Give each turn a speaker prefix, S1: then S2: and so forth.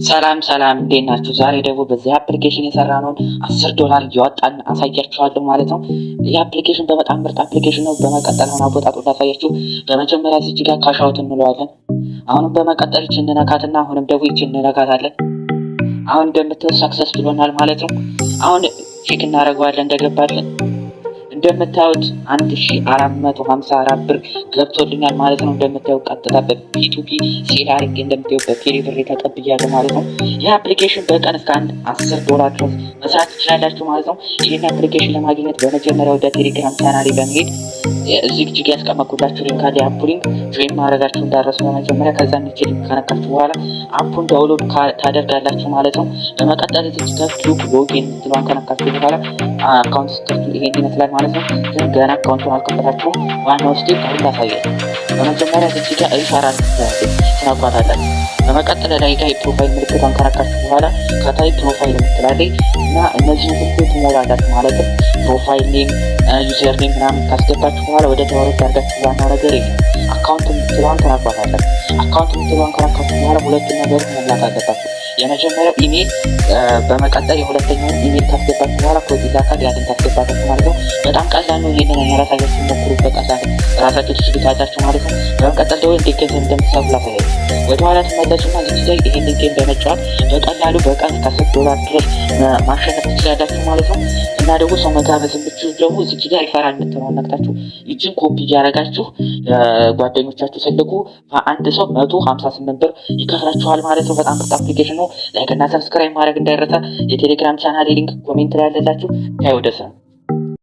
S1: ሰላም እንዴት ናችሁ? ዛሬ ደግሞ በዚህ አፕሊኬሽን የሰራነውን $10 እያወጣን አሳያችኋለሁ ማለት ነው። ይህ አፕሊኬሽን በጣም ምርጥ አፕሊኬሽን ነው። በመቀጠል አሁን አወጣጡን ላሳያችሁ። በመጀመሪያ እዚህ ጋር ካሽ አውት እንለዋለን። አሁንም በመቀጠል ይችን እንነካትና አሁንም ደግሞ ይችን እንነካታለን። አሁን እንደምታዩት ሰክሰስ ብሎናል ማለት ነው። አሁን ቼክ እናደርገዋለን እንደገባልን። እንደምታዩት 1454 ብር ገብቶልኛል ማለት ነው። እንደምታዩት ቀጥታ በፒቱፒ ሴል አድርጌ እንደምታዩት በቴሌ ብር ተቀብያለሁ ማለት ነው። ይህ አፕሊኬሽን በቀን እስከ $10 ድረስ መስራት ትችላላችሁ ማለት ነው። ይህን አፕሊኬሽን ለማግኘት በመጀመሪያ ወደ ቴሌግራም ቻናሌ በመሄድ እዚህ ጋር ያስቀመጥኩላችሁ ሊንክ አለ። አፑ ሊንክ ጆይን ማድረጋችሁ እንዳትረሱ በመጀመሪያ። ከዛ እንችል ከነካችሁ በኋላ አፑን ዳውንሎድ ታደርጋላችሁ ማለት ነው። በመቀጠል እዚህ ጋር ሎጊን ትሏን ከነካችሁ በኋላ አካውንት ስትከፍቱ ይሄን ይመስላል ማለት ነው። ግን ገና አካውንቱን አልከፈታችሁም። ዋናው ስቴፕ አሁን ላሳያችሁ። በመጀመሪያ እዚህ ጋር ሪፈራል ትነኳታላችሁ። በመቀጠል ላይ ጋር የፕሮፋይል ምልክቷን ከነካችሁ በኋላ ከታይ ፕሮፋይል የምትላለች እና እነዚህን ሁሉ ትሞላላችሁ ማለት ነው። ፕሮፋይል ኔም፣ ዩዘር ኔም ምናምን ካስገባችሁ በኋላ ወደ ተወረድ ያርጋችሁ። ዋናው ነገር ይሄ አካውንት የምትለዋን ተነኳታላችሁ። አካውንት የምትለዋን ከነካችሁ በኋላ ሁለቱን ነገሮች መሙላት አለባችሁ። የመጀመሪያው ኢሜል፣ በመቀጠል የሁለተኛውን ኢሜል ካስገባችሁ በኋላ ኮድ ይላካል። ያንን ታስገባላችሁ ማለት ነው። በጣም ቀላል ነው። ይሄንን ራሳችሁ ሞክሩት። በቀላል ራሳችሁ ትችሉታላችሁ ማለት ነው። በመቀጠል ደግሞ እንዴት ገንዘብ እንደምትሰሩ ላሳያችሁ። ወደ ኋላ ትመለሱና እዚህ ላይ ይሄንን ጌም በመጫወት በቀላሉ በቀን $10 ድረስ ማሸነፍ ትችላላችሁ ማለት ነው። እና ደግሞ ሰው መጋበዝ የምትችሉ ደግሞ እዚህ ጋር ሪፈራል የምትለውን ነክታችሁ ይችን ኮፒ እያደረጋችሁ ጓደኞቻችሁ ስልኩ አንድ ሰው 158 ብር ይከፍላችኋል ማለት ነው። በጣም ምርጥ አፕሊኬሽን ነው። ላይክ እና ሰብስክራይብ ማድረግ እንዳይረሳ። የቴሌግራም ቻናል ሊንክ ኮሜንት ላይ ያለላችሁ። ታዩ ደስ